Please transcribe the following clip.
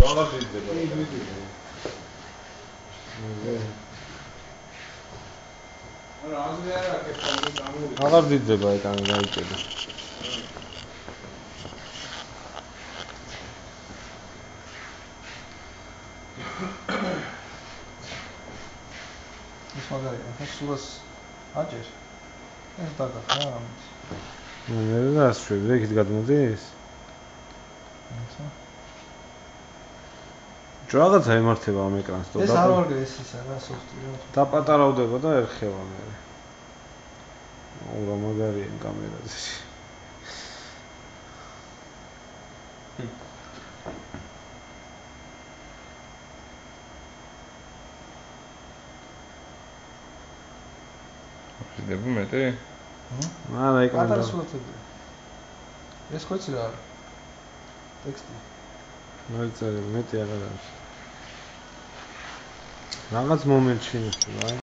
აღარ ძიძდება. არა აზრი არ აქვს გამოვიდა. აღარ ძიძდება ეკრანი გაიჭედა. ეს მაგარია, ახლა სულას აჭერ. ეს დაგახა ამით. მე რასშვები, ეგეთ გადმოდის? ახლა რაღაცა ემართება ამ ეკრანს, ეს არ ვარ ეს ისა რა სოფტი რა. დაპატარავდება და ერხება მე. რა მაგარია კამერაზე. დებუ მეტი? არა ეკრანი. პატარა სურათები. ეს ხოცი რა არის? ტექსტი. მოიწერე მეტი აღარ არის. რაღაც მომენტში ნახე, რა.